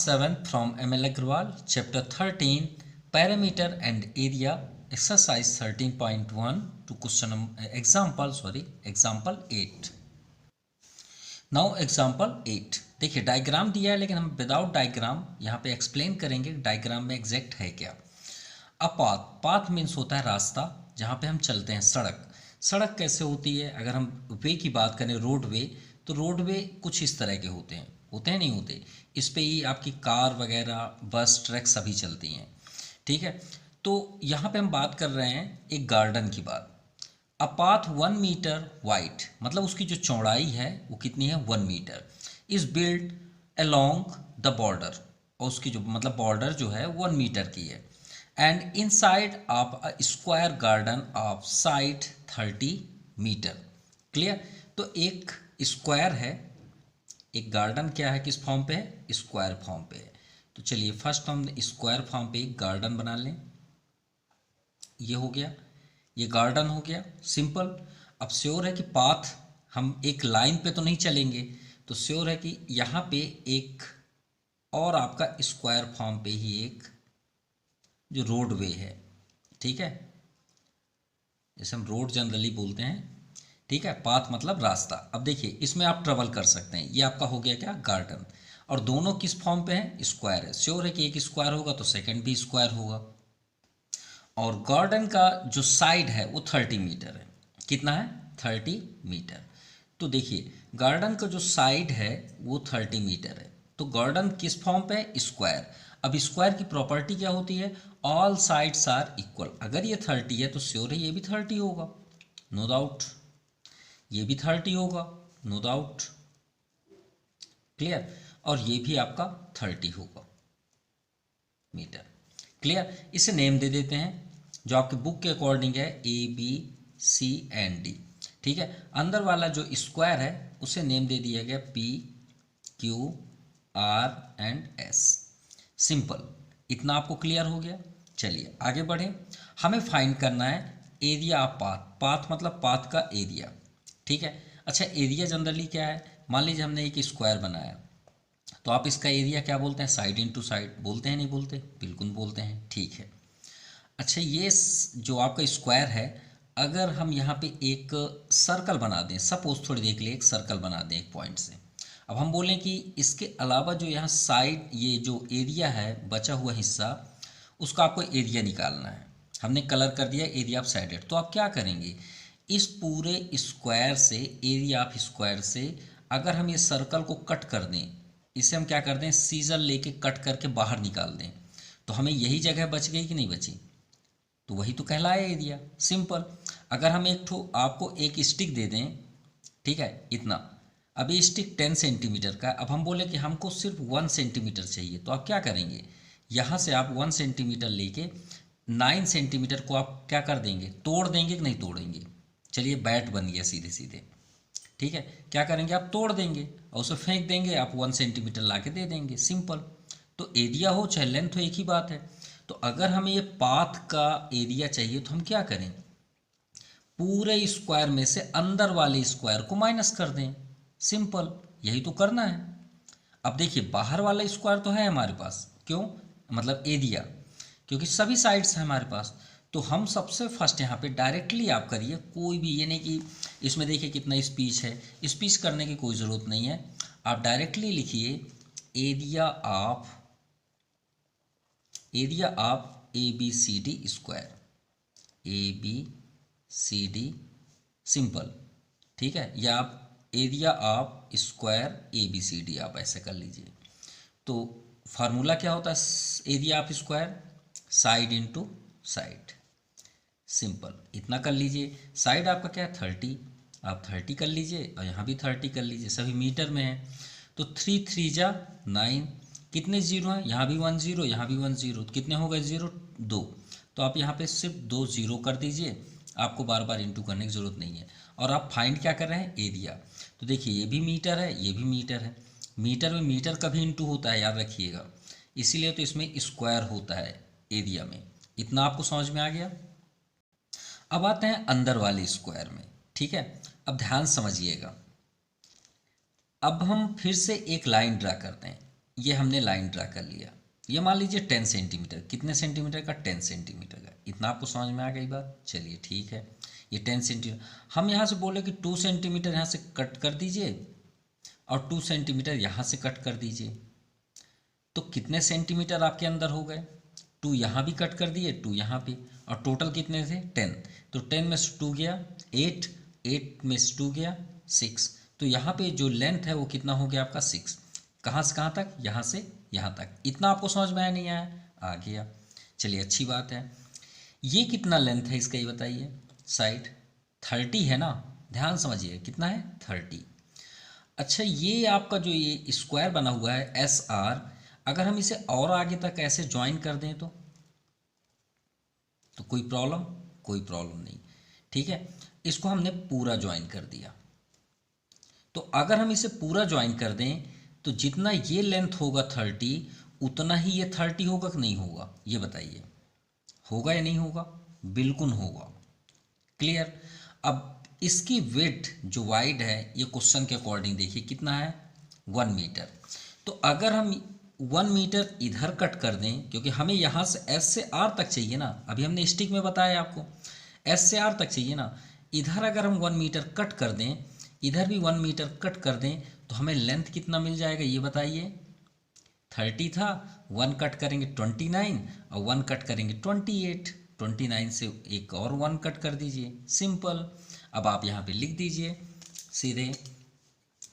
7 from ML Agrawal, Chapter 13, Parameter and Area, Exercise 13.1 to example 8. Now example 8 देखिए, diagram दिया है लेकिन हम विदाउट डायग्राम यहाँ पे एक्सप्लेन करेंगे डायग्राम में एग्जैक्ट है क्या। अब पाथ मीन्स होता है रास्ता जहाँ पे हम चलते हैं। सड़क कैसे होती है? अगर हम वे की बात करें, रोडवे, तो रोडवे कुछ इस तरह के होते हैं नहीं होते, इस पे ही आपकी कार वगैरह, बस, ट्रक सभी चलती हैं। ठीक है, तो यहाँ पे हम बात कर रहे हैं एक गार्डन की बात। अ पाथ 1 मीटर वाइड, मतलब उसकी जो चौड़ाई है वो कितनी है? 1 metre. Is build along the border, और उसकी जो मतलब बॉर्डर जो है 1 मीटर की है। And inside of a square garden of side 30 metre. Clear? तो एक स्क्वायर है, एक गार्डन क्या है, किस फॉर्म पे है? स्क्वायर फॉर्म पे है। तो चलिए फर्स्ट हम स्क्वायर फॉर्म पे एक गार्डन बना लें। ये हो गया, ये गार्डन हो गया, सिंपल। अब श्योर है कि पाथ हम एक लाइन पे तो नहीं चलेंगे, तो श्योर है कि यहाँ पे एक और आपका स्क्वायर फॉर्म पे ही एक जो रोडवे है, ठीक है, जैसे हम रोड जनरली बोलते हैं। ठीक है, पाथ मतलब रास्ता। अब देखिए इसमें आप ट्रेवल कर सकते हैं। ये आपका हो गया क्या? गार्डन। और दोनों किस फॉर्म पे हैं? स्क्वायर है। श्योर है कि एक स्क्वायर होगा तो सेकंड भी स्क्वायर होगा। और गार्डन का जो साइड है वो 30 मीटर है। कितना है? 30 मीटर। तो देखिए गार्डन का जो साइड है वो 30 मीटर है। तो गार्डन किस फॉर्म पे है? स्क्वायर। अब स्क्वायर की प्रॉपर्टी क्या होती है? All sides are equal. अगर ये 30 है तो श्योर है ये भी 30 होगा, नो डाउट। ये भी 30 होगा, नो डाउट। क्लियर? और ये भी आपका 30 होगा मीटर। क्लियर? इसे नेम दे देते हैं जो आपके बुक के अकॉर्डिंग है, ABCD। ठीक है, अंदर वाला जो स्क्वायर है उसे नेम दे दिया गया PQRS। सिंपल। इतना आपको क्लियर हो गया? चलिए आगे बढ़ें। हमें फाइंड करना है एरिया ऑफ पाथ मतलब पाथ का एरिया। ठीक है, अच्छा एरिया जनरली क्या है? मान लीजिए हमने एक स्क्वायर बनाया, तो आप इसका एरिया क्या बोलते हैं? साइड इंटू साइड बोलते हैं, नहीं बोलते? बिल्कुल बोलते हैं। ठीक है, अच्छा ये जो आपका स्क्वायर है, अगर हम यहाँ पे एक सर्कल बना दें, सपोज थोड़ी देर के लिए एक सर्कल बना दें एक पॉइंट से। अब हम बोलें कि इसके अलावा जो यहाँ साइड, ये जो एरिया है बचा हुआ हिस्सा, उसका आपको एरिया निकालना है। हमने कलर कर दिया एरिया ऑफ साइडेड। तो आप क्या करेंगे? इस पूरे स्क्वायर से, एरिया ऑफ स्क्वायर से अगर हम ये सर्कल को कट कर दें, इसे हम क्या कर दें? सीजर लेके कट करके बाहर निकाल दें, तो हमें यही जगह बच गई कि नहीं बची? तो वही तो कहलाया एरिया। सिंपल। अगर हम एक ठो आपको एक स्टिक दे दें, ठीक है, इतना, अब ये स्टिक 10 सेंटीमीटर का, अब हम बोले कि हमको सिर्फ 1 सेंटीमीटर चाहिए, तो आप क्या करेंगे? यहाँ से आप 1 सेंटीमीटर लेके 9 सेंटीमीटर को आप क्या कर देंगे? तोड़ देंगे कि नहीं तोड़ेंगे? चलिए बैट बन गया सीधे सीधे। ठीक है, क्या करेंगे? आप तोड़ देंगे और उसे फेंक देंगे, आप 1 सेंटीमीटर ला के दे देंगे। सिंपल। तो एरिया हो चाहे लेंथ हो, एक ही बात है। तो अगर हमें ये पाथ का एरिया चाहिए तो हम क्या करें? पूरे स्क्वायर में से अंदर वाले स्क्वायर को माइनस कर दें। सिंपल, यही तो करना है। अब देखिए बाहर वाला स्क्वायर तो है हमारे पास, क्यों? मतलब एरिया, क्योंकि सभी साइड्स हैं हमारे पास। तो हम सबसे फर्स्ट यहाँ पे डायरेक्टली आप करिए, कोई भी ये नहीं कि इसमें देखिए कितना स्पीच है, स्पीच करने की कोई ज़रूरत नहीं है। आप डायरेक्टली लिखिए area of ABCD square, ABCD, simple. ठीक है, या आप एरिया ऑफ स्क्वायर ABCD आप ऐसे कर लीजिए। तो फार्मूला क्या होता है area of square? Side into side. Simple, इतना कर लीजिए। साइड आपका क्या है? 30, आप 30 कर लीजिए और यहाँ भी 30 कर लीजिए, सभी मीटर में है। तो 3 3 जा 9, कितने जीरो हैं? यहाँ भी 1 0, यहाँ भी 1 0, कितने हो गए जीरो? 2। तो आप यहाँ पे सिर्फ 2 जीरो कर दीजिए, आपको बार बार इंटू करने की ज़रूरत नहीं है। और आप फाइंड क्या कर रहे हैं? एरिया। तो देखिए ये भी मीटर है, ये भी मीटर है। मीटर में मीटर कभी इंटू होता है, याद रखिएगा, इसीलिए तो इसमें स्क्वायर होता है एरिया में। इतना आपको समझ में आ गया? अब आते हैं अंदर वाले स्क्वायर में। ठीक है, अब ध्यान समझिएगा। अब हम फिर से एक लाइन ड्रा करते हैं। ये हमने लाइन ड्रा कर लिया, ये मान लीजिए 10 सेंटीमीटर, कितने सेंटीमीटर का, 10 सेंटीमीटर का। इतना आपको समझ में आ गई बात? चलिए ठीक है, ये 10 सेंटीमीटर। हम यहाँ से बोले कि 2 सेंटीमीटर यहाँ से कट कर दीजिए और 2 सेंटीमीटर यहाँ से कट कर दीजिए, तो कितने सेंटीमीटर आपके अंदर हो गए? 2 यहाँ भी कट कर दिए, 2 यहाँ भी, और टोटल कितने थे? 10। तो 10 में से 2 गया 8, 8 में से 2 गया 6, तो यहाँ पे जो लेंथ है वो कितना हो गया आपका? 6। कहाँ से कहाँ तक? यहाँ से यहाँ तक। इतना आपको समझ में आया नहीं आया? आ गया। चलिए अच्छी बात है। ये कितना लेंथ है इसका, ये बताइए। साइड 30 है ना, ध्यान समझिए, कितना है? 30। अच्छा, ये आपका जो ये स्क्वायर बना हुआ है एस आर, अगर हम इसे और आगे तक ऐसे ज्वाइन कर दें तो कोई प्रॉब्लम? कोई प्रॉब्लम नहीं, ठीक है। इसको हमने पूरा ज्वाइन कर दिया, तो अगर हम इसे पूरा ज्वाइन कर दें तो जितना ये लेंथ होगा 30, उतना ही ये 30 होगा कि नहीं होगा? ये बताइए, होगा या नहीं होगा? बिल्कुल होगा। क्लियर? अब इसकी विड्थ जो वाइड है, ये क्वेश्चन के अकॉर्डिंग देखिए कितना है? 1 मीटर। तो अगर हम 1 मीटर इधर कट कर दें, क्योंकि हमें यहाँ से एस से आर तक चाहिए ना, अभी हमने स्टिक में बताया आपको एस से आर तक चाहिए ना। इधर अगर हम 1 मीटर कट कर दें, इधर भी 1 मीटर कट कर दें, तो हमें लेंथ कितना मिल जाएगा ये बताइए? 30 था, 1 कट करेंगे 29 और 1 कट करेंगे 28, 29 से एक और 1 कट कर दीजिए, सिंपल। अब आप यहाँ पे लिख दीजिए सीधे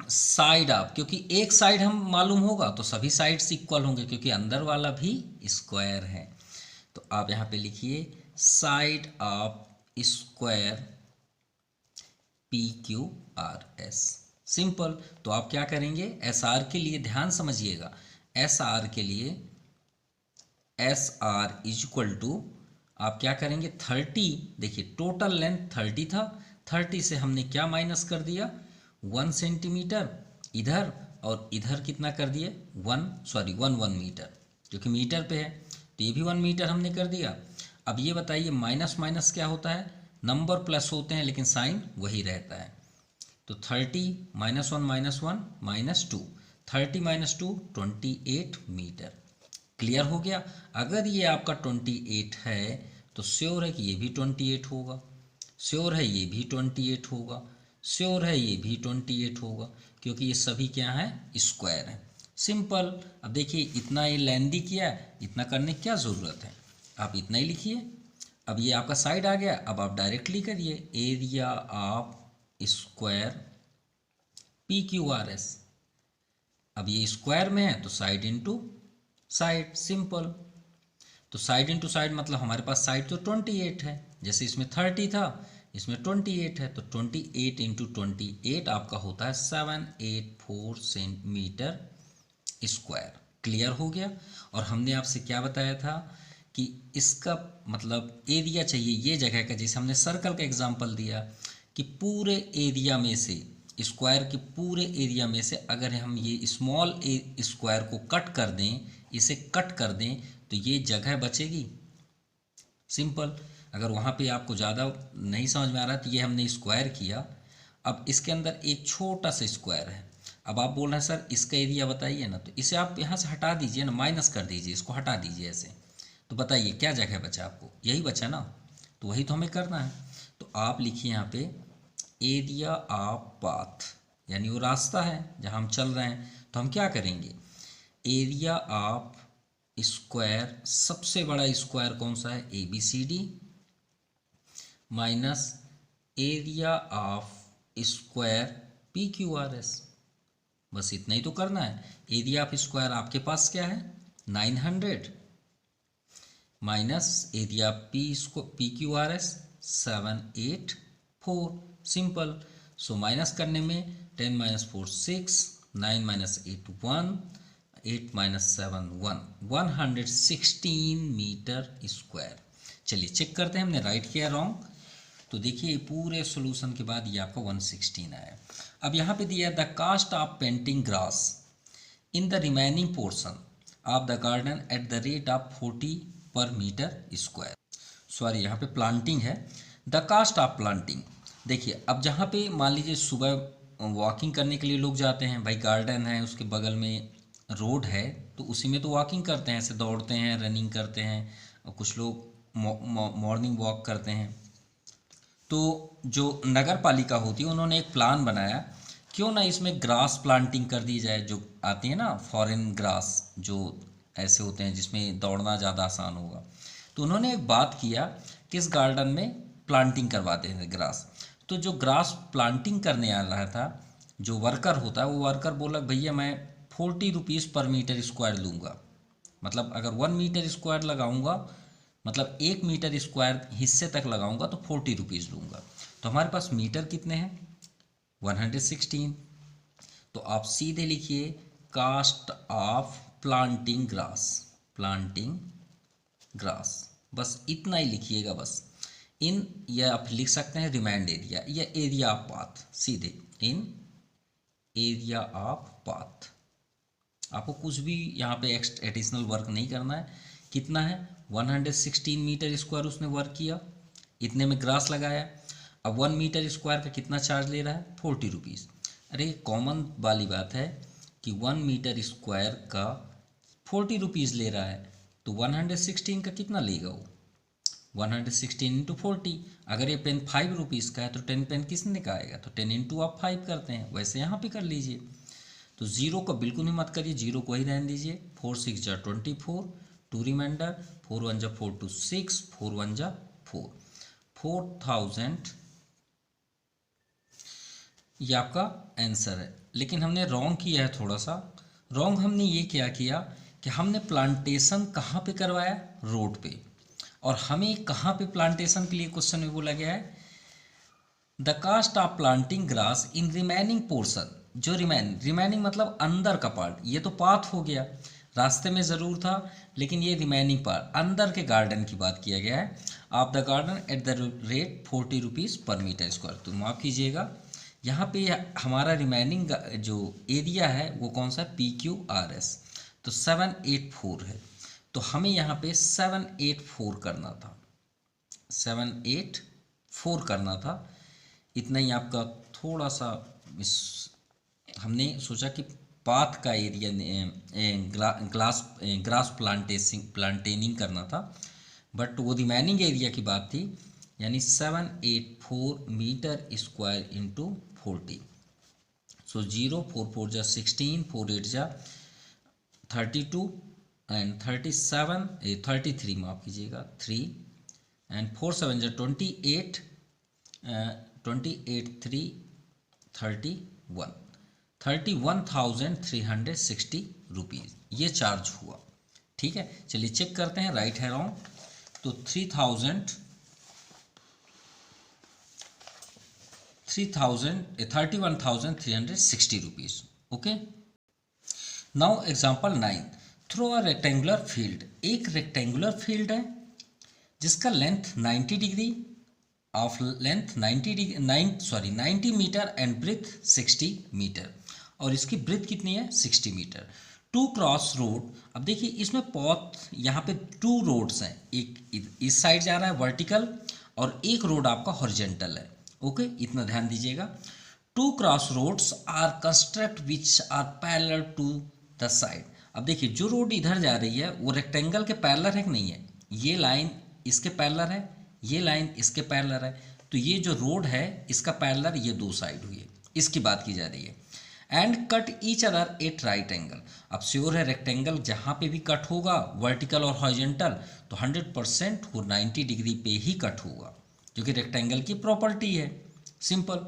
साइड आप, क्योंकि एक साइड हम मालूम होगा तो सभी साइड्स इक्वल होंगे, क्योंकि अंदर वाला भी स्क्वायर है। तो आप यहाँ पे लिखिए side of square P Q R S, simple. तो आप क्या करेंगे? एस आर के लिए ध्यान समझिएगा, एस आर के लिए s r is equal to आप क्या करेंगे? 30, देखिए टोटल लेंथ 30 था, 30 से हमने क्या माइनस कर दिया? 1 सेंटीमीटर इधर, और इधर कितना कर दिए? 1 मीटर, क्योंकि मीटर पे है तो ये भी 1 मीटर हमने कर दिया। अब ये बताइए माइनस माइनस क्या होता है? नंबर प्लस होते हैं लेकिन साइन वही रहता है। तो 30 -1 -2, 30 - 2 28 मीटर। क्लियर हो गया? अगर ये आपका 28 है तो श्योर है कि ये भी 28 होगा, श्योर है ये भी 28 होगा, श्योर है ये भी 28 होगा, क्योंकि ये सभी क्या हैं? स्क्वायर हैं। सिंपल। अब देखिए इतना ये लेंदी किया, इतना करने की क्या ज़रूरत है? आप इतना ही लिखिए। अब ये आपका साइड आ गया, अब आप डायरेक्टली करिए area of square P Q R S. अब ये स्क्वायर में है तो साइड इंटू साइड, सिंपल। तो साइड इंटू साइड मतलब हमारे पास साइड तो 28 है, जैसे इसमें 30 था, इसमें 28 है, तो 28 इंटू 28 आपका होता है 784 सेंटीमीटर स्क्वायर। क्लियर हो गया? और हमने आपसे क्या बताया था कि इसका मतलब एरिया चाहिए ये जगह का, जैसे हमने सर्कल का एग्जांपल दिया कि पूरे एरिया में से, स्क्वायर के पूरे एरिया में से अगर हम ये स्मॉल स्क्वायर को कट कर दें, इसे कट कर दें, तो ये जगह बचेगी, सिंपल। अगर वहाँ पे आपको ज़्यादा नहीं समझ में आ रहा तो ये हमने स्क्वायर किया, अब इसके अंदर एक छोटा सा स्क्वायर है, अब आप बोल रहे हैं सर इसका एरिया बताइए ना, तो इसे आप यहाँ से हटा दीजिए ना, माइनस कर दीजिए, इसको हटा दीजिए ऐसे, तो बताइए क्या जगह बचा आपको? यही बचा ना, तो वही तो हमें करना है। तो आप लिखिए यहाँ पे एरिया ऑफ पाथ, यानी वो रास्ता है जहाँ हम चल रहे हैं, तो हम क्या करेंगे? एरिया ऑफ स्क्वायर, सबसे बड़ा स्क्वायर कौन सा है? ABCD minus area of square PQRS, बस इतना ही तो करना है। एरिया ऑफ स्क्वायर आपके पास क्या है? 900 minus area PQRS 784, simple. So minus करने में 10 - 4 6, 9 - 8 1, 8 - 7 1, 116 मीटर स्क्वायर। चलिए चेक करते हैं हमने राइट किया रॉन्ग। तो देखिए पूरे सॉल्यूशन के बाद ये आपका 116 आया। अब यहाँ पे दिया the cost of painting grass in the remaining portion of the garden at the rate of 40 per metre square. Sorry, यहाँ पे प्लांटिंग है, द कास्ट ऑफ प्लांटिंग। देखिए अब जहाँ पे मान लीजिए सुबह वॉकिंग करने के लिए लोग जाते हैं, भाई गार्डन है उसके बगल में रोड है तो उसी में तो वॉकिंग करते हैं, ऐसे दौड़ते हैं, रनिंग करते हैं, और कुछ लोग मॉर्निंग वॉक करते हैं। तो जो नगर पालिका होती है उन्होंने एक प्लान बनाया, क्यों ना इसमें ग्रास प्लांटिंग कर दी जाए, जो आती है ना फॉरेन ग्रास, जो ऐसे होते हैं जिसमें दौड़ना ज़्यादा आसान होगा। तो उन्होंने एक बात किया कि इस गार्डन में प्लांटिंग करवाते हैं ग्रास। तो जो ग्रास प्लांटिंग करने आ रहा था, जो वर्कर होता है, वो वर्कर बोला भैया मैं 40 रुपीज़ पर मीटर स्क्वायर लूँगा। मतलब अगर 1 मीटर स्क्वायर लगाऊंगा, मतलब 1 मीटर स्क्वायर हिस्से तक लगाऊंगा तो 40 रुपीज़ लूँगा। तो हमारे पास मीटर कितने हैं? 116। तो आप सीधे लिखिए cost of planting grass, planting grass, बस इतना ही लिखिएगा बस। इन, या आप लिख सकते हैं रिमाइंड एरिया या एरिया ऑफ पाथ, सीधे इन एरिया ऑफ पाथ। आपको कुछ भी यहाँ पे एडिशनल वर्क नहीं करना है। कितना है? 116 मीटर स्क्वायर उसने वर्क किया, इतने में ग्रास लगाया। अब 1 मीटर स्क्वायर का कितना चार्ज ले रहा है? 40 रुपीज़। अरे कॉमन वाली बात है कि 1 मीटर स्क्वायर का 40 रुपीज़ ले रहा है, तो 116 का कितना लेगा वो? 116 इंटू 40। अगर ये पेन 5 रुपीज़ का है तो 10 पेन किसने का आएगा? तो 10 इंटू आप 5 करते हैं, वैसे यहाँ पे कर लीजिए। तो जीरो को बिल्कुल ही मत करिए, जीरो को ही रहने दीजिए। 4 6 जा 24, 2 रिमाइंडर, 4 1 जा 4 2 6, 4 1 जा 4, 4000 ये आपका आंसर है। लेकिन हमने रॉन्ग किया है थोड़ा सा। रॉन्ग हमने ये क्या किया कि हमने प्लांटेशन कहाँ पे करवाया? रोड पे। और हमें कहाँ पे प्लांटेशन के लिए क्वेश्चन में बोला गया है? The cost of planting grass in remaining portion. जो रिमेनिंग मतलब अंदर का पार्ट, ये तो पाथ हो गया, रास्ते में ज़रूर था, लेकिन ये रिमेनिंग पार्ट अंदर के गार्डन की बात किया गया है। Of the garden at the rate 40 rupees per metre square. तो माफ़ कीजिएगा, यहाँ पे हमारा रिमेनिंग जो एरिया है वो कौन सा? PQRS। तो 784 है, तो हमें यहाँ पे 784 करना था, 784 करना था। इतना ही आपका थोड़ा सा हमने सोचा कि पाथ का एरिया ग्रास प्लांटेनिंग करना था, बट वो रिमेनिंग एरिया की बात थी, यानी 784 मीटर स्क्वायर इंटू 40। सो 0 4 4 जा 16, 4 8 जा 32 एंड 37 33 माफ कीजिएगा 3 एंड 4 7 जा 28, 28 3 31, 31,360 रुपीज़ ये चार्ज हुआ। ठीक है, चलिए चेक करते हैं राइट है रॉन्ग। तो 31,360 rupees. Okay, now example 9। Throw a rectangular field. एक रेक्टेंगुलर फील्ड है जिसका length 90 degree of length 90 metre and breadth 60 metre, और इसकी ब्रेथ कितनी है? 60 मीटर। To cross road. अब देखिए इसमें पॉथ, यहाँ पे 2 रोड्स हैं, एक इस साइड जा रहा है वर्टिकल और एक रोड आपका हॉरिजेंटल है। ओके, इतना ध्यान दीजिएगा। 2 cross roads are construct which are parallel to the side. अब देखिए जो रोड इधर जा रही है वो रेक्टेंगल के पैरेलल है कि नहीं है? ये लाइन इसके पैरेलल है, ये लाइन इसके पैरेलल है, तो ये जो रोड है इसका पैरेलल ये 2 साइड हुई है, इसकी बात की जा रही है। And cut each other at right angle. अब श्योर है रेक्टेंगल जहाँ पे भी कट होगा वर्टिकल और हॉरिजेंटल तो 100% वो 90 डिग्री पे ही कट होगा, जो कि रेक्टेंगल की प्रॉपर्टी है। Simple.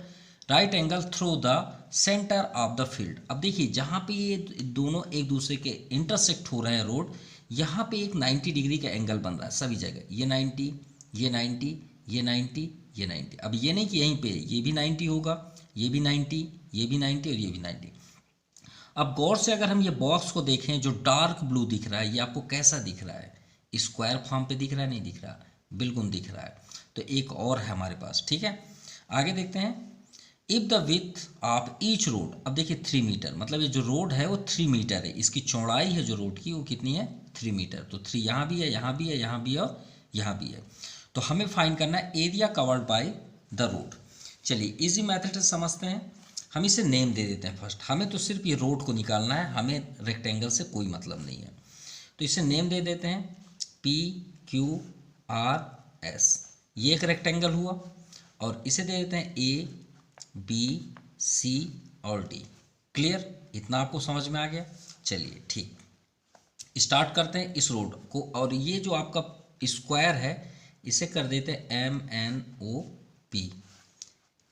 Right angle through the centre of the field. अब देखिए जहाँ पे ये दोनों एक दूसरे के इंटरसेक्ट हो रहे हैं रोड, यहाँ पे एक 90 डिग्री का एंगल बन रहा है सभी जगह, ये 90, ये 90, ये 90, ये 90। अब ये नहीं कि यहीं पे ये भी 90 होगा, ये भी 90, ये भी 90 और ये भी 90। अब गौर से अगर हम ये बॉक्स को देखें जो डार्क ब्लू दिख रहा है, ये आपको कैसा दिख रहा है? स्क्वायर फॉर्म पे दिख रहा है? नहीं दिख रहा, बिल्कुल दिख रहा है। तो एक और है हमारे पास। ठीक है, आगे देखते हैं। If the width of each road. अब देखिए 3 मीटर, मतलब ये जो रोड है वो 3 मीटर है, इसकी चौड़ाई है जो रोड की वो कितनी है? 3 मीटर। तो 3 यहाँ भी है, यहाँ भी है, यहाँ भी है और यहाँ भी है। तो हमें फाइंड करना है area covered by the road. चलिए इजी मेथड से समझते हैं। हम इसे नेम दे देते हैं फर्स्ट। हमें तो सिर्फ ये रोड को निकालना है, हमें रेक्टेंगल से कोई मतलब नहीं है। तो इसे नेम दे देते हैं PQRS। ये एक रेक्टेंगल हुआ। और इसे दे देते हैं ABC और D। क्लियर? इतना आपको समझ में आ गया? चलिए ठीक, स्टार्ट करते हैं इस रोड को। और ये जो आपका स्क्वायर है इसे कर देते हैं MNOP।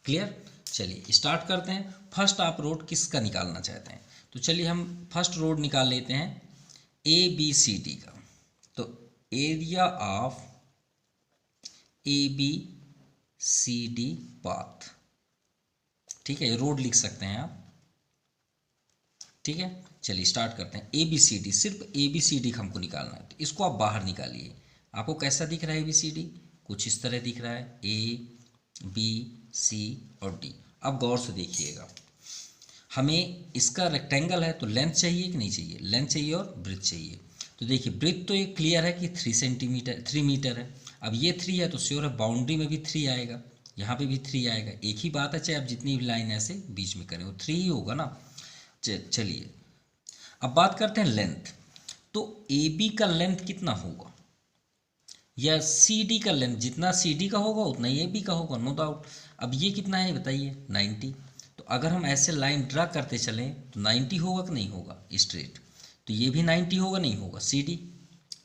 क्लियर? चलिए स्टार्ट करते हैं। फर्स्ट आप रोड किसका निकालना चाहते हैं? तो चलिए हम फर्स्ट रोड निकाल लेते हैं ABCD का। तो एरिया ऑफ ABCD पाथ, ठीक है, ये रोड लिख सकते हैं आप। ठीक है, चलिए स्टार्ट करते हैं। ABCD, सिर्फ ABCD हमको निकालना है। तो इसको आप बाहर निकालिए। आपको कैसा दिख रहा है ABCD? कुछ इस तरह दिख रहा है, ABC और D। अब गौर से देखिएगा, हमें इसका रेक्टेंगल है तो लेंथ चाहिए कि नहीं चाहिए? लेंथ चाहिए और ब्रेथ चाहिए। तो देखिए ब्रेथ तो ये क्लियर है कि 3 मीटर है। अब ये 3 है तो श्योर है बाउंड्री में भी 3 आएगा, यहाँ पे भी 3 आएगा। एक ही बात है, चाहे आप जितनी भी लाइन ऐसे बीच में करें वो 3 ही होगा ना। चलिए अब बात करते हैं लेंथ। तो AB का लेंथ कितना होगा, या CD का लेंथ? जितना CD का होगा उतना ही AB का होगा, नो डाउट। अब ये कितना है बताइए? 90। तो अगर हम ऐसे लाइन ड्रा करते चलें तो 90 होगा कि नहीं होगा स्ट्रेट? तो ये भी 90 होगा नहीं होगा? CD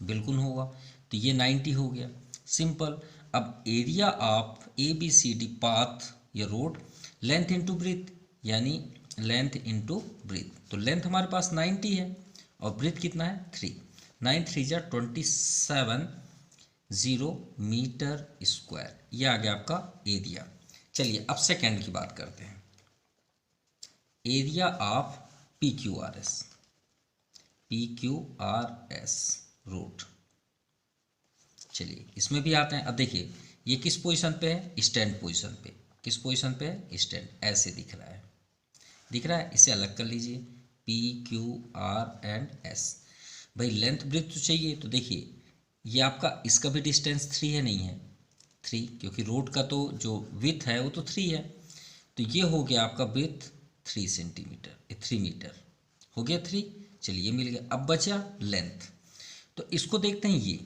बिल्कुल होगा। तो ये 90 हो गया, सिंपल। अब एरिया ऑफ ABCD पाथ या रोड, लेंथ इंटू ब्रेथ, यानी लेंथ इंटू ब्रेथ। तो लेंथ हमारे पास 90 है और ब्रेथ कितना है? 3। 9 3 जा 27 मीटर स्क्वायर। ये आ गया आपका एरिया। चलिए अब सेकेंड की बात करते हैं, एरिया ऑफ PQRS रोड। चलिए इसमें भी आते हैं। अब देखिए ये किस पोजीशन पे है? स्टैंड पोजीशन पे। किस पोजीशन पे है? स्टैंड। ऐसे दिख रहा है, दिख रहा है? इसे अलग कर लीजिए, PQRS। भाई लेंथ ब्रेथ तो चाहिए। तो देखिए ये आपका, इसका भी डिस्टेंस 3 है, नहीं है? 3, क्योंकि रोड का तो जो विड्थ है वो तो 3 है। तो ये हो गया आपका विड्थ 3 मीटर हो गया 3। चलिए ये मिल गया। अब बचा लेंथ। तो इसको देखते हैं ये,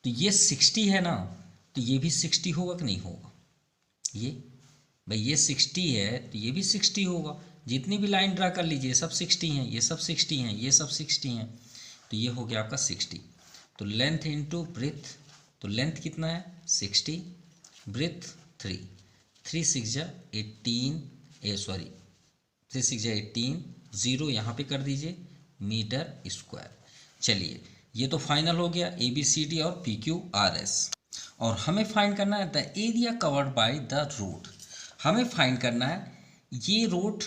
तो ये 60 है ना, तो ये भी 60 होगा कि नहीं होगा? ये भाई ये 60 है तो ये भी 60 होगा। जितनी भी लाइन ड्रा कर लीजिए सब 60 हैं, ये सब 60 हैं, ये सब 60 हैं। तो ये हो गया आपका 60। तो लेंथ इंटू ब्रेथ, तो लेंथ कितना है? 60, ब्रेथ 3। 3 6 जा 18, 3 6 जा 18, 0 यहाँ पे कर दीजिए, मीटर स्क्वायर। चलिए ये तो फाइनल हो गया ABCD और PQRS। और हमें फाइंड करना है the area covered by the road. हमें फाइंड करना है ये रोड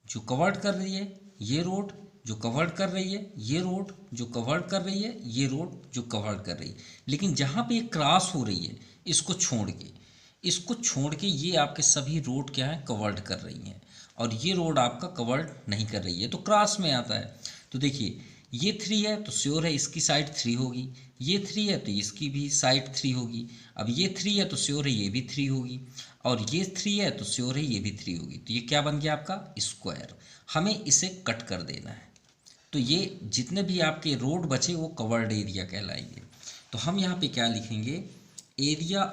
जो कवर्ड कर रही है, ये रोड जो कवर्ड कर रही है, ये रोड जो कवर्ड कर रही है, ये रोड जो कवर्ड कर रही है। लेकिन जहाँ पे क्रॉस हो रही है इसको छोड़ के ये आपके सभी रोड क्या है? कवर्ड कर रही हैं। और ये रोड आपका कवर्ड नहीं कर रही है तो क्रॉस में आता है। तो देखिए ये 3 है तो श्योर है इसकी साइड 3 होगी, ये 3 है तो इसकी भी साइड 3 होगी। अब ये 3 है तो श्योर है ये भी 3 होगी, और ये 3 है तो श्योर है ये भी 3 होगी। तो ये क्या बन गया आपका? स्क्वायर। हमें इसे कट कर देना है। तो ये जितने भी आपके रोड बचे वो कवर्ड एरिया कहलाएंगे। तो हम यहाँ पे क्या लिखेंगे? Area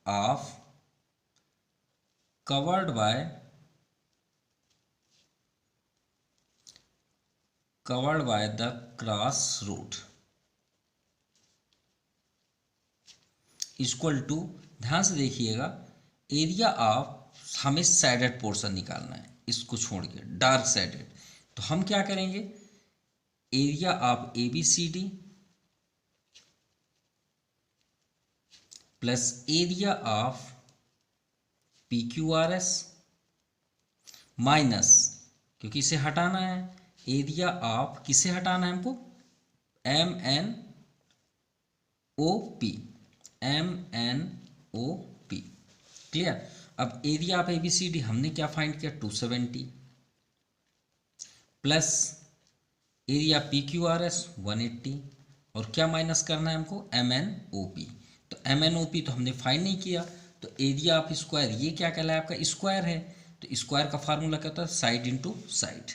of covered by the cross road equal to, ध्यान से देखिएगा, एरिया ऑफ, हमें साइडेड पोर्शन निकालना है इसको छोड़ के, डार्क साइडेड। तो हम क्या करेंगे? Area of ABCD plus area of PQRS minus, क्योंकि इसे हटाना है, एरिया ऑफ, किसे हटाना है हमको? MNOP। क्लियर? अब एरिया ऑफ ABCD हमने क्या फाइंड किया? 270 प्लस एरिया PQRS 180, और क्या माइनस करना है हमको? MNOP। तो MNOP तो हमने फाइंड नहीं किया, तो एरिया ऑफ स्क्वायर ये क्या कहलाया आपका स्क्वायर है। तो स्क्वायर का फार्मूला क्या होता है, साइड इंटू साइड।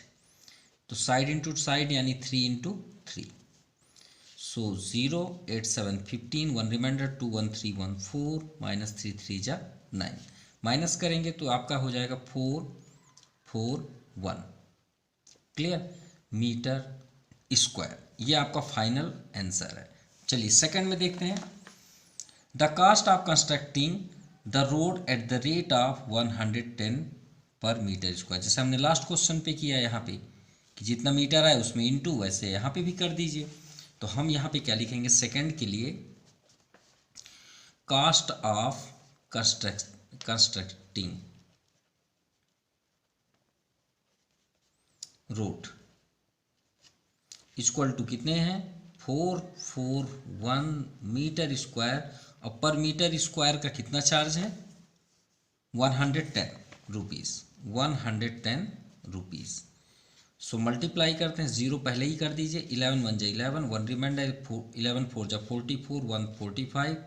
तो साइड इंटू साइड यानी 3 इंटू 3। सो 0 8 7 15 1 रिमाइंडर 2 1 3 1 4 माइनस 3 3 जा 9। माइनस करेंगे तो आपका हो जाएगा 4 4 1। Clear, metre square. ये आपका फाइनल आंसर है। चलिए सेकंड में देखते हैं। The cost of constructing the road at the rate of 110 per metre square. जैसे हमने लास्ट क्वेश्चन पे किया यहाँ पे कि जितना मीटर है उसमें इनटू, वैसे यहाँ पे भी कर दीजिए। तो हम यहाँ पे क्या लिखेंगे सेकंड के लिए, cost of constructing road equal to कितने हैं 441 मीटर स्क्वायर। और पर मीटर स्क्वायर का कितना चार्ज है 110 रुपीज़, 110 रुपीज़। सो मल्टीप्लाई करते हैं, जीरो पहले ही कर दीजिए, 11 1 जा 11, 1 रिमाइंडर 11 4 जा 44, 1 45,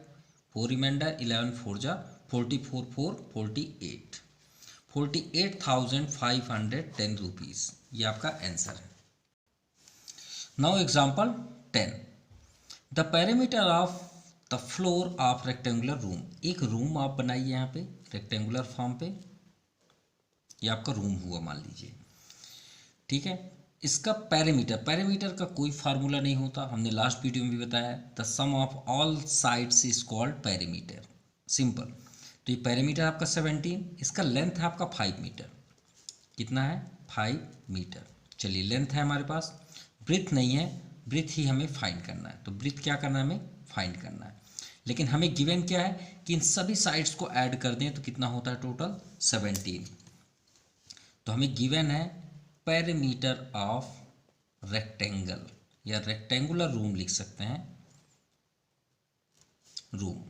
4 रिमाइंडर 11 4 जा 44 4 48, 48,510 रुपीज़। ये आपका आंसर है। Now example 10, the perimeter of the floor of rectangular room. एक रूम आप बनाइए यहाँ पे रेक्टेंगुलर फॉर्म पे, ये आपका रूम हुआ मान लीजिए, ठीक है। इसका पैरामीटर का कोई फार्मूला नहीं होता, हमने लास्ट वीडियो में भी बताया। The sum of all sides is called perimeter, simple. तो ये पैरामीटर आपका 17, इसका लेंथ है आपका 5 मीटर। कितना है 5 मीटर। चलिए लेंथ है हमारे पास, ब्रीथ नहीं है, ब्रीथ ही हमें फाइंड करना है। तो ब्रीथ क्या करना है हमें फाइंड करना है, लेकिन हमें गिवन क्या है कि इन सभी साइड्स को ऐड कर दें तो कितना होता है टोटल 17। तो हमें गिवन है पेरीमीटर ऑफ रेक्टेंगल, या रेक्टेंगुलर रूम लिख सकते हैं, रूम।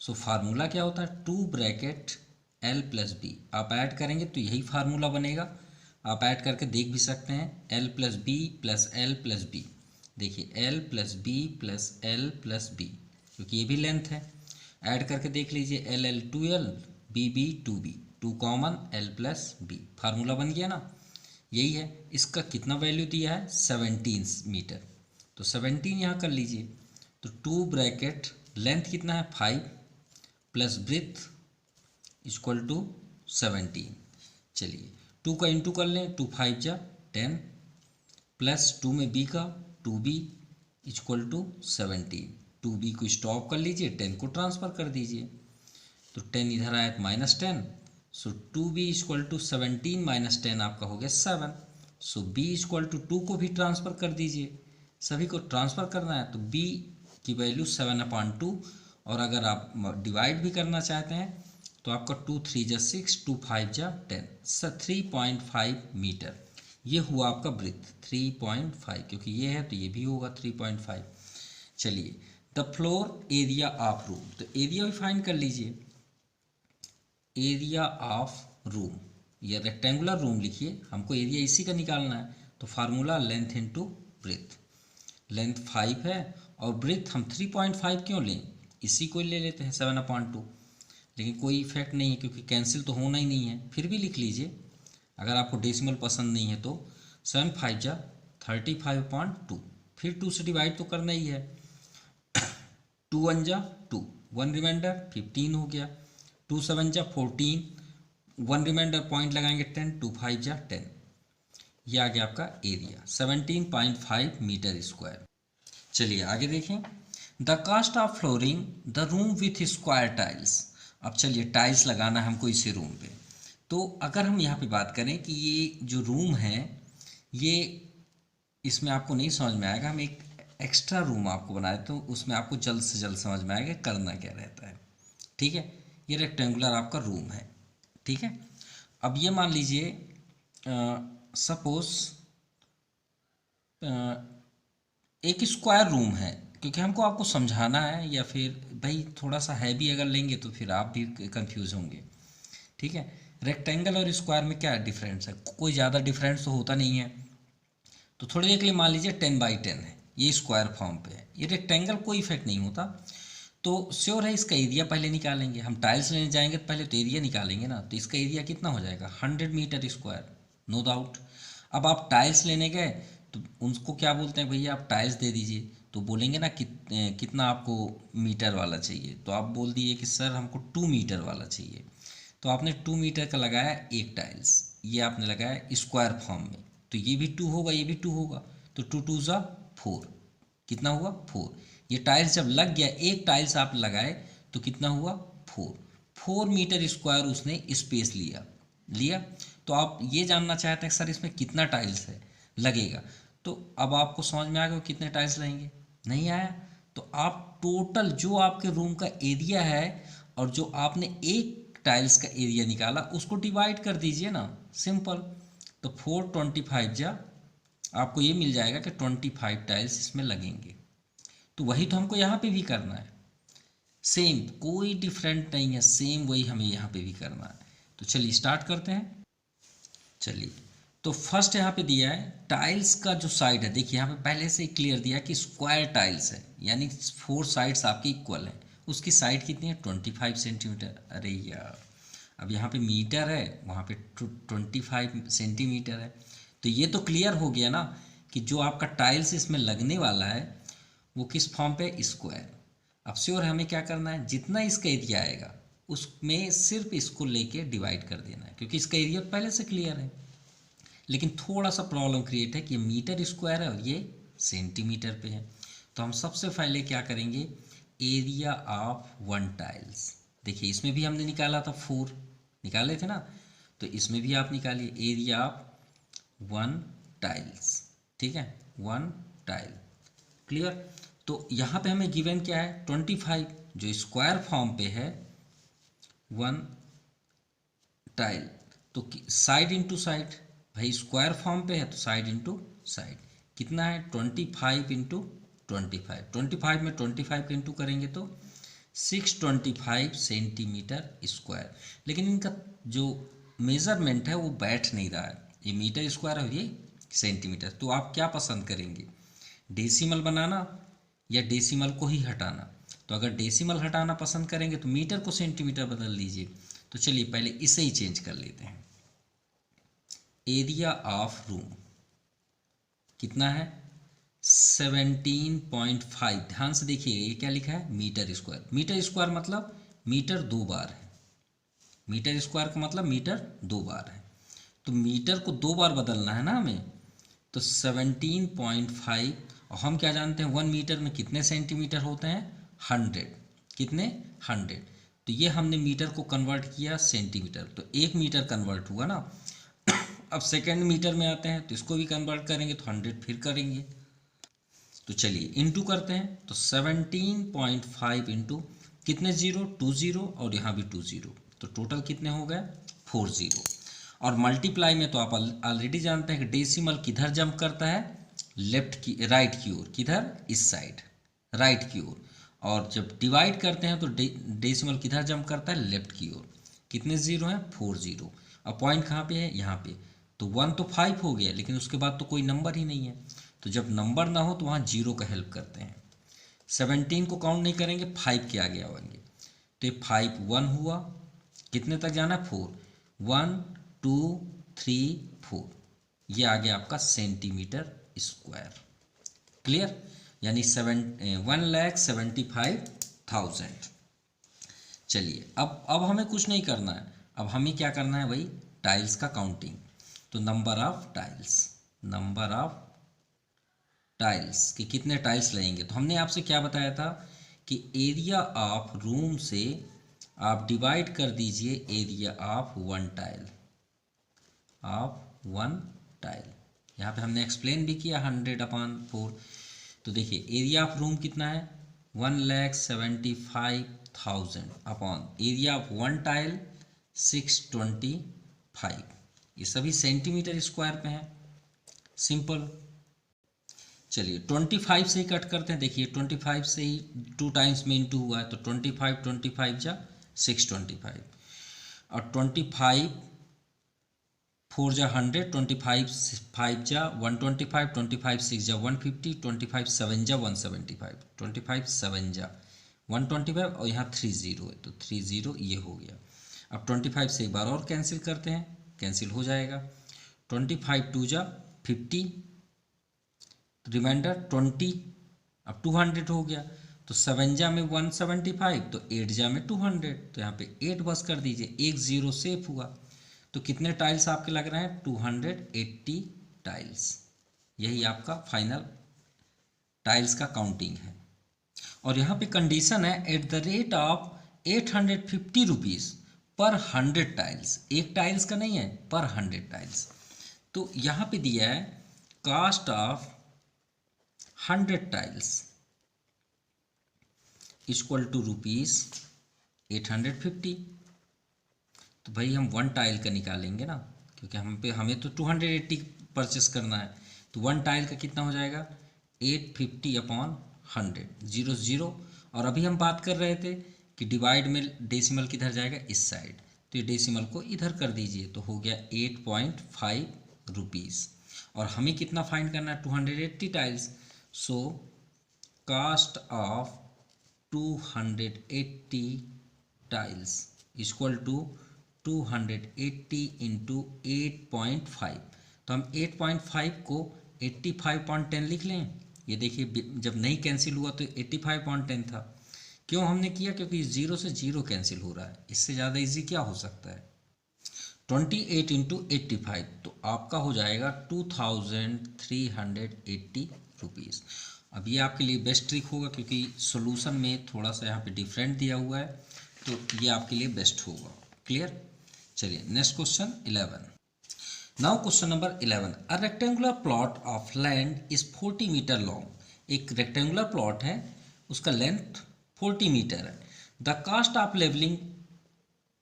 सो फार्मूला क्या होता है 2 ब्रैकेट L प्लस बी। आप ऐड करेंगे तो यही फार्मूला बनेगा, आप ऐड करके देख भी सकते हैं। L plus b plus l plus b, देखिए L plus b plus l plus b, क्योंकि ये भी लेंथ है। ऐड करके देख लीजिए, L L 2L, b b 2B, 2 common L plus b, formula बन गया ना। यही है, इसका कितना वैल्यू दिया है 17 मीटर। तो 17 यहाँ कर लीजिए। तो 2 ब्रैकेट लेंथ कितना है 5 प्लस ब्रेथ इक्वल टू 17। चलिए 2 का इंटू कर लें, 2 5 जा 10 प्लस 2 में b का 2b इक्वल टू 17। 2b को स्टॉप कर लीजिए, 10 को ट्रांसफ़र कर दीजिए। तो 10 इधर आया तो -10। सो 2b इक्वल टू 17 माइनस 10 आपका हो गया 7। सो b इक्वल टू 2 को भी ट्रांसफ़र कर दीजिए, सभी को ट्रांसफ़र करना है। तो b की वैल्यू 7/2, और अगर आप डिवाइड भी करना चाहते हैं तो आपका 2 3 जा 6, 2 5 जा 10, 3.5 मीटर। ये हुआ आपका ब्रेथ 3.5, क्योंकि ये है तो ये भी होगा 3.5। चलिए the floor area of room, तो एरिया भी फाइंड कर लीजिए। एरिया ऑफ रूम, या रेक्टेंगुलर रूम लिखिए, हमको एरिया इसी का निकालना है। तो formula length into breadth. Length 5 है और ब्रेथ हम 3.5 क्यों लें, इसी को ले लेते हैं 7/2, लेकिन कोई इफेक्ट नहीं है क्योंकि कैंसिल तो होना ही नहीं है। फिर भी लिख लीजिए, अगर आपको डेसिमल पसंद नहीं है तो 7 5 जा 35/2, फिर 2 से डिवाइड तो करना ही है। 2 1 जा 2, 1 रिमाइंडर 15 हो गया, 2 7 जा 14, 1 रिमाइंडर पॉइंट लगाएंगे 10, 2 5 जा 10। ये आ गया आपका एरिया 17.5 मीटर स्क्वायर। चलिए आगे देखें। The cost of flooring the room with square tiles. अब चलिए टाइल्स लगाना है हमको इसी रूम पे। तो अगर हम यहाँ पे बात करें कि ये जो रूम है, ये इसमें आपको नहीं समझ में आएगा, हम एक एक्स्ट्रा रूम आपको बनाए तो उसमें आपको जल्द से जल्द समझ में आएगा करना क्या रहता है। ठीक है, ये रेक्टेंगुलर आपका रूम है। ठीक है, अब ये मान लीजिए सपोज एक स्क्वायर रूम है, क्योंकि हमको आपको समझाना है, या फिर भाई थोड़ा सा हैवी अगर लेंगे तो फिर आप भी कंफ्यूज होंगे। ठीक है, रेक्टेंगल और स्क्वायर में क्या डिफरेंस है, कोई ज़्यादा डिफरेंस तो होता नहीं है। तो थोड़ी देर के लिए मान लीजिए 10/10 है, ये स्क्वायर फॉर्म पे है, ये रेक्टेंगल कोई इफेक्ट नहीं होता। तो श्योर है इसका एरिया पहले निकालेंगे, हम टाइल्स लेने जाएंगे तो पहले तो एरिया निकालेंगे ना, तो इसका एरिया कितना हो जाएगा 100 मीटर स्क्वायर, नो डाउट। अब आप टाइल्स लेने गए तो उनको क्या बोलते हैं, भैया आप टाइल्स दे दीजिए, तो बोलेंगे ना कितना आपको मीटर वाला चाहिए, तो आप बोल दिए कि सर हमको 2 मीटर वाला चाहिए, तो आपने 2 मीटर का लगाया एक टाइल्स, ये आपने लगाया स्क्वायर फॉर्म में, तो ये भी 2 होगा, ये भी 2 होगा, तो 2 2 ज़ा 4, कितना हुआ 4। ये टाइल्स जब लग गया, एक टाइल्स आप लगाए तो कितना हुआ 4 मीटर स्क्वायर उसने स्पेस लिया लिया। तो आप ये जानना चाहते हैं सर इसमें कितना टाइल्स है लगेगा, तो अब आपको समझ में आ गया कितने टाइल्स लगेंगे, नहीं आया, तो आप टोटल जो आपके रूम का एरिया है और जो आपने एक टाइल्स का एरिया निकाला उसको डिवाइड कर दीजिए ना, सिंपल। तो 425 जा आपको ये मिल जाएगा कि 25 टाइल्स इसमें लगेंगे। तो वही तो हमको यहाँ पे भी करना है, सेम, कोई डिफरेंट नहीं है, सेम वही हमें यहाँ पे भी करना है। तो चलिए स्टार्ट करते हैं। चलिए, तो फर्स्ट यहाँ पे दिया है टाइल्स का जो साइड है, देखिए यहाँ पे पहले से ही क्लियर दिया है कि स्क्वायर टाइल्स है, यानी 4 साइड्स आपके इक्वल हैं, उसकी साइड कितनी है 25 सेंटीमीटर। अरे यार, अब यहाँ पे मीटर है, वहाँ पे 25 सेंटीमीटर है, तो ये तो क्लियर हो गया ना कि जो आपका टाइल्स इसमें लगने वाला है वो किस फॉर्म पे, स्क्वायर। अब श्योर हमें क्या करना है, जितना इसका एरिया आएगा उसमें सिर्फ इसको लेके डिवाइड कर देना है, क्योंकि इसका एरिया पहले से क्लियर है। लेकिन थोड़ा सा प्रॉब्लम क्रिएट है कि मीटर स्क्वायर है और ये सेंटीमीटर पे है, तो हम सबसे पहले क्या करेंगे, एरिया ऑफ 1 टाइल्स। देखिए इसमें भी हमने निकाला था 4, निकाले थे ना, तो इसमें भी आप निकालिए एरिया ऑफ 1 टाइल्स, ठीक है, 1 टाइल, क्लियर। तो यहाँ पे हमें गिवन क्या है 25, जो स्क्वायर फॉर्म पे है 1 टाइल, तो साइड इंटू साइड, भाई स्क्वायर फॉर्म पे है तो साइड इंटू साइड, कितना है 25 इंटू 25 में 25 का इंटू करेंगे तो 625 सेंटीमीटर स्क्वायर। लेकिन इनका जो मेज़रमेंट है वो बैठ नहीं रहा है, ये मीटर स्क्वायर है और ये सेंटीमीटर, तो आप क्या पसंद करेंगे, डेसिमल बनाना या डेसिमल को ही हटाना। तो अगर डेसिमल हटाना पसंद करेंगे तो मीटर को सेंटीमीटर बदल दीजिए। तो चलिए पहले इसे ही चेंज कर लेते हैं। एरिया ऑफ रूम कितना है 17.5, ध्यान से देखिए ये क्या लिखा है मीटर स्क्वायर। मीटर स्क्वायर मतलब मीटर 2 बार है, मीटर स्क्वायर का मतलब मीटर 2 बार है, तो मीटर को 2 बार बदलना है ना हमें, तो 17.5, और हम क्या जानते हैं 1 मीटर में कितने सेंटीमीटर होते हैं 100, कितने 100, तो ये हमने मीटर को कन्वर्ट किया सेंटीमीटर, तो 1 मीटर कन्वर्ट हुआ ना। अब सेकेंड मीटर में आते हैं तो इसको भी कन्वर्ट करेंगे तो 100 फिर करेंगे, तो चलिए इंटू करते हैं, तो 17.5 इंटू कितने जीरो 2 जीरो और यहाँ भी 2 जीरो, तो टोटल कितने हो गए 4 जीरो। और मल्टीप्लाई में तो आप ऑलरेडी जानते हैं कि डेसिमल किधर जंप करता है, लेफ्ट की राइट की ओर, किधर इस साइड राइट की ओर, और जब डिवाइड करते हैं तो डेसिमल किधर जंप करता है लेफ्ट की ओर। कितने जीरो हैं 4 जीरो। अब पॉइंट कहाँ पे है यहाँ पे, तो 1 तो 5 हो गया, लेकिन उसके बाद तो कोई नंबर ही नहीं है, तो जब नंबर ना हो तो वहाँ जीरो का हेल्प करते हैं। 17 को काउंट नहीं करेंगे, 5 के आगे आएंगे, तो ये 5 1 हुआ, कितने तक जाना है 4, 1 2 3 4, ये आ गया आपका सेंटीमीटर स्क्वायर, क्लियर, यानी 1,75,000। चलिए अब हमें कुछ नहीं करना है, अब हमें क्या करना है भाई टाइल्स का काउंटिंग, तो नंबर ऑफ टाइल्स कि कितने टाइल्स लगेंगे। तो हमने आपसे क्या बताया था कि एरिया ऑफ रूम से आप डिवाइड कर दीजिए एरिया ऑफ 1 टाइल, यहाँ पे हमने एक्सप्लेन भी किया 100/4। तो देखिए एरिया ऑफ रूम कितना है 1,75,000 अपॉन एरिया ऑफ 1 टाइल 625, ये सभी सेंटीमीटर स्क्वायर पे हैं, सिंपल। चलिए 25 से ही कट करते हैं, देखिए 25 से ही 2 टाइम्स में इंटू हुआ है, तो 25 जा 625, और 25 4 जा 100, 25 5 जा 125, 25 6 जा 150, 25 7 जा 175, 25 7 जा 125 और यहाँ 30 है तो 30 ये हो गया। अब 25 से एक बार और कैंसिल करते हैं, कैंसिल हो जाएगा। 25 टू जा 50, रिमाइंडर 20, अब 200 हो गया। तो 7 जा में 175, तो 8 जा में 200, तो यहाँ पे 8 बस कर दीजिए, एक जीरो सेफ हुआ। तो कितने टाइल्स आपके लग रहे हैं? 280 टाइल्स। यही आपका फाइनल टाइल्स का काउंटिंग है। और यहाँ पे कंडीशन है eight the rate of 850 rupees पर 100 टाइल्स। एक टाइल्स का नहीं है, पर 100 टाइल्स। तो यहाँ पे दिया है cost of 100 tiles equal to rupees 850। तो भाई हम 1 टाइल का निकालेंगे ना, क्योंकि हमें तो 280 परचेस करना है। तो 1 टाइल का कितना हो जाएगा? 850 अपॉन 100, 0 0। और अभी हम बात कर रहे थे कि डिवाइड में डेसिमल किधर जाएगा? इस साइड। तो ये डेसिमल को इधर कर दीजिए, तो हो गया 8.5 रुपीज़। और हमें कितना फाइंड करना है? 280 tiles. So cost of 280 tiles equal to 280 into 8.5। तो हम 8.5 को 85.10 लिख लें। ये देखिए जब नहीं कैंसिल हुआ तो 85.10 था। क्यों हमने किया? क्योंकि जीरो से जीरो कैंसिल हो रहा है। इससे ज़्यादा इजी क्या हो सकता है? 28 इंटू 85, तो आपका हो जाएगा 2380 रुपीज़। अब ये आपके लिए बेस्ट ट्रिक होगा, क्योंकि सॉल्यूशन में थोड़ा सा यहाँ पे डिफरेंट दिया हुआ है, तो ये आपके लिए बेस्ट होगा। क्लियर? चलिए next question 11। Now question number 11, a rectangular plot of land is 40 metre long. एक रेक्टेंगुलर प्लॉट है, उसका लेंथ 40 मीटर है। The cost of levelling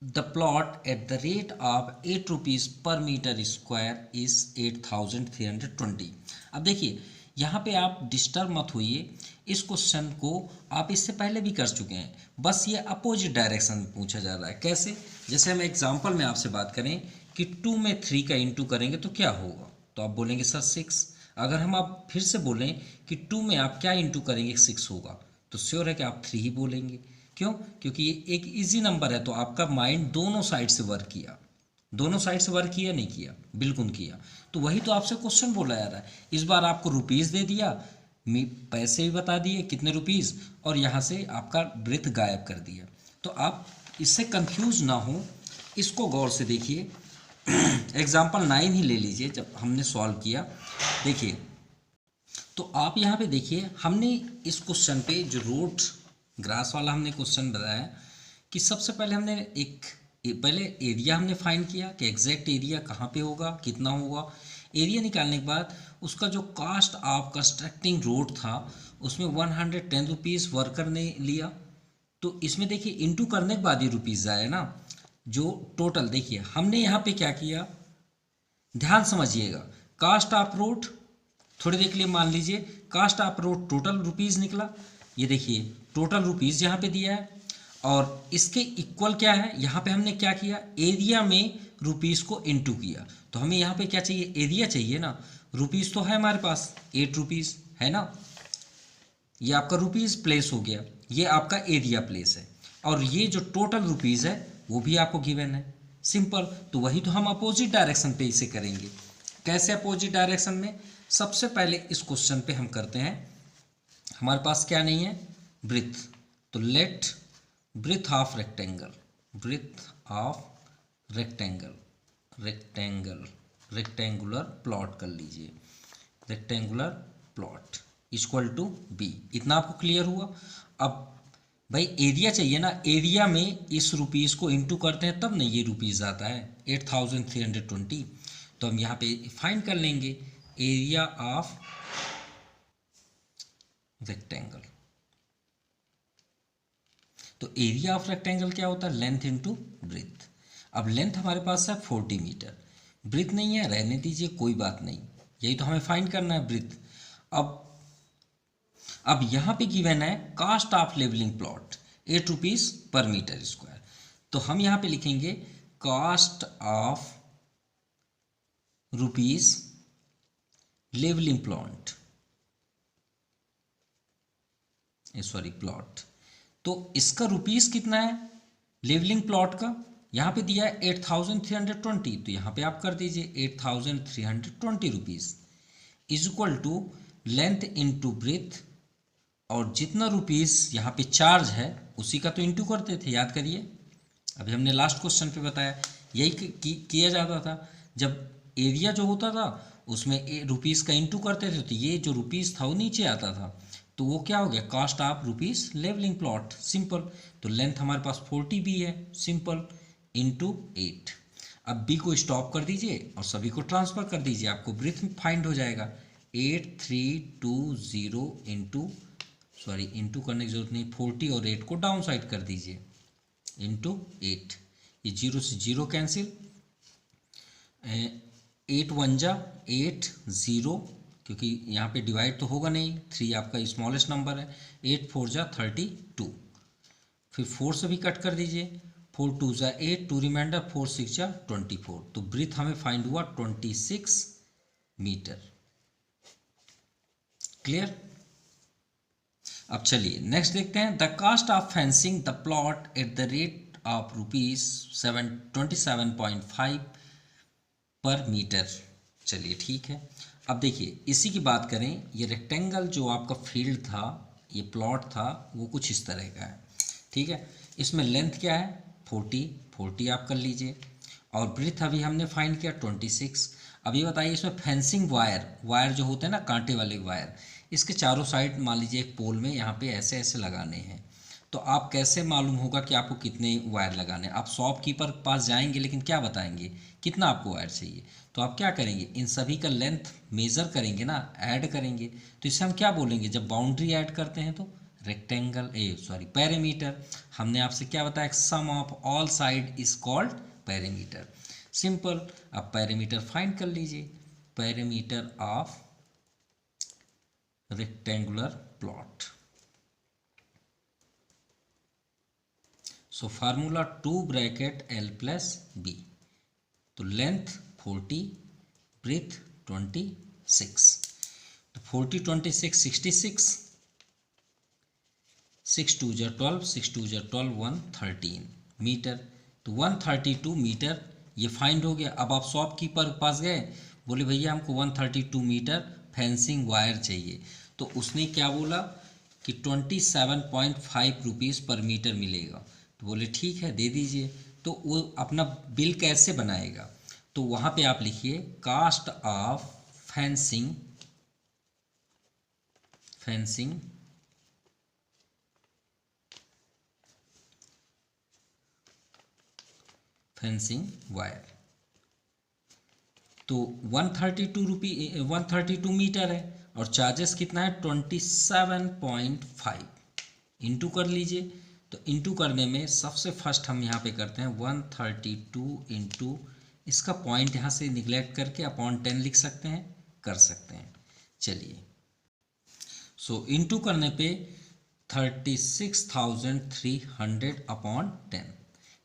the plot at the rate of 8 rupees per metre square is 8320। अब देखिए यहाँ पे आप disturb मत होइए, इस क्वेश्चन को आप इससे पहले भी कर चुके हैं, बस ये अपोजिट डायरेक्शन में पूछा जा रहा है। कैसे? जैसे हम एग्जांपल में आपसे बात करें कि 2 में 3 का इंटू करेंगे तो क्या होगा, तो आप बोलेंगे सर 6। अगर हम आप फिर से बोलें कि 2 में आप क्या इंटू करेंगे 6 होगा, तो श्योर है कि आप 3 ही बोलेंगे। क्यों? क्योंकि ये एक इजी नंबर है, तो आपका माइंड दोनों साइड से वर्क किया। दोनों साइड से वर्क किया नहीं किया? बिल्कुल किया। तो वही तो आपसे क्वेश्चन बोला जा रहा है। इस बार आपको रुपीज़ दे दिया, पैसे भी बता दिए कितने रुपीज़, और यहाँ से आपका ब्रेथ गायब कर दिया। तो आप इससे कंफ्यूज ना हो, इसको गौर से देखिए। एग्जाम्पल 9 ही ले लीजिए, जब हमने सॉल्व किया। देखिए तो आप यहाँ पे देखिए, हमने इस क्वेश्चन पे जो रोड ग्रास वाला हमने क्वेश्चन बताया कि सबसे पहले हमने पहले एरिया हमने फाइंड किया कि एग्जैक्ट एरिया कहाँ पे होगा, कितना होगा। एरिया निकालने के बाद उसका जो कास्ट ऑफ कंस्ट्रक्टिंग रोड था उसमें 110 रुपीज़ वर्कर ने लिया। तो इसमें देखिए इंटू करने के बाद ये रुपीज़ आए ना, जो टोटल देखिए हमने यहाँ पे क्या किया, ध्यान समझिएगा। कास्ट ऑफ रोड थोड़ी देर के लिए मान लीजिए, cost of road total rupees निकला। ये देखिए टोटल रुपीज़ यहाँ पे दिया है, और इसके इक्वल क्या है, यहाँ पे हमने क्या किया, एरिया में रुपीज़ को इंटू किया। तो हमें यहाँ पे क्या चाहिए? एरिया चाहिए ना। रुपीज़ तो है हमारे पास, 8 रुपीज़ है ना। ये आपका रुपीज़ प्लेस हो गया, ये आपका एरिया प्लेस है, और ये जो टोटल रुपीज़ है वो भी आपको गिवन है। सिंपल। तो वही तो हम अपोजिट डायरेक्शन पे इसे करेंगे। कैसे अपोजिट डायरेक्शन में? सबसे पहले इस क्वेश्चन पे हम करते हैं, हमारे पास क्या नहीं है? ब्रेथ। तो let breadth of rectangle, breadth of rectangular plot कर लीजिए, rectangular plot equal to b. इतना आपको क्लियर हुआ? अब भाई एरिया चाहिए ना, एरिया में इस रुपीज़ को इंटू करते हैं तब ना ये रुपीज़ आता है 8320। तो हम यहाँ पे फाइंड कर लेंगे एरिया ऑफ रेक्टेंगल। तो एरिया ऑफ रेक्टेंगल क्या होता है? Length into breath. अब लेंथ हमारे पास है 40 मीटर, ब्रेथ नहीं है, रहने दीजिए कोई बात नहीं, यही तो हमें फाइंड करना है, ब्रेथ। अब यहाँ पे गिवन है cost of levelling plot 8 rupees per metre square. तो हम यहाँ पे लिखेंगे cost of rupees levelling plot, sorry plot. तो इसका रुपीज़ कितना है लेवलिंग प्लॉट का, यहाँ पे दिया है 8320, तो यहाँ पे आप कर दीजिए 8320 rupees is equal to length into breadth, और जितना रुपीज़ यहाँ पे चार्ज है उसी का तो इंटू करते थे, याद करिए अभी हमने लास्ट क्वेश्चन पे बताया यही किया जाता था। जब एरिया जो होता था उसमें रुपीज़ का इंटू करते थे तो ये जो रुपीज़ था वो नीचे आता था, तो वो क्या हो गया cost of rupees levelling plot, simple. तो लेंथ हमारे पास 40 भी है, सिंपल, इंटू 8। अब बी को स्टॉप कर दीजिए और सभी को ट्रांसफ़र कर दीजिए, आपको ब्रीथ फाइंड हो जाएगा। 8320 इंटू करने की जरूरत नहीं, 40 और 8 को डाउन साइड कर दीजिए इंटू 8, ये 0 से 0 कैंसिल, 8 1 जा 8 0, क्योंकि यहाँ पे डिवाइड तो होगा नहीं, 3 आपका स्मॉलेस्ट नंबर है, 8 4 जा 32, फिर 4 से भी कट कर दीजिए, 4 2 जा 8, 2 रिमाइंडर, 4 6 जा 24, तो ब्रीथ हमें फाइंड हुआ 26 मीटर। क्लियर। अब चलिए नेक्स्ट देखते हैं, the cost of fencing the plot at the rate of rupees 27.5 per metre. चलिए ठीक है, अब देखिए इसी की बात करें, ये रेक्टेंगल जो आपका फील्ड था, ये प्लॉट था, वो कुछ इस तरह का है, ठीक है। इसमें लेंथ क्या है 40 आप कर लीजिए, और ब्रीथ अभी हमने फाइंड किया 26। अभी बताइए इसमें फेंसिंग वायर जो होते हैं ना कांटे वाले वायर, इसके चारों साइड मान लीजिए एक पोल में यहाँ पे ऐसे ऐसे लगाने हैं, तो आप कैसे मालूम होगा कि आपको कितने वायर लगाने हैं? आप शॉपकीपर के पास जाएंगे लेकिन क्या बताएंगे कितना आपको वायर चाहिए, तो आप क्या करेंगे इन सभी का लेंथ मेज़र करेंगे ना, ऐड करेंगे, तो इससे हम क्या बोलेंगे जब बाउंड्री ऐड करते हैं तो पेरीमीटर। हमने आपसे क्या बताया, sum of all side is called perimeter, simple. अब पेरीमीटर फाइंड कर लीजिए, perimeter of rectangular plot, so formula 2 bracket L plus B, तो लेंथ 40, ब्रेथ 26, तो 40 26 66, 6 2 जा 12, 6 2 जा 12, 113 मीटर, तो 132 मीटर ये फाइंड हो गया। अब आप शॉपकीपर के पास गए, बोले भैया हमको 132 मीटर फेंसिंग वायर चाहिए, तो उसने क्या बोला कि 27.5 रुपीज़ पर मीटर मिलेगा, तो बोले ठीक है दे दीजिए। तो वो अपना बिल कैसे बनाएगा, तो वहाँ पे आप लिखिए कास्ट ऑफ फेंसिंग वायर, तो 132 मीटर है और चार्जेस कितना है 27.5, इंटू कर लीजिए। तो इंटू करने में सबसे फर्स्ट हम यहाँ पे करते हैं 132 इंटू, इसका पॉइंट यहाँ से निगलेक्ट करके अपॉन 10 लिख सकते हैं, कर सकते हैं। चलिए सो इंटू करने पे 36,300 अपॉन 10,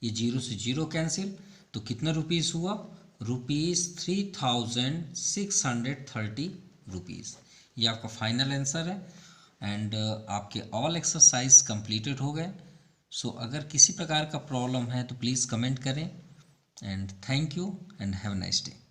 ये 0 से 0 कैंसिल, तो कितना रुपीज़ हुआ ₹3,630 रुपीज़, ये आपका फाइनल आंसर है। एंड आपके ऑल एक्सरसाइज कंप्लीटेड हो गए। सो अगर किसी प्रकार का प्रॉब्लम है तो प्लीज़ कमेंट करें, and thank you and have a nice day.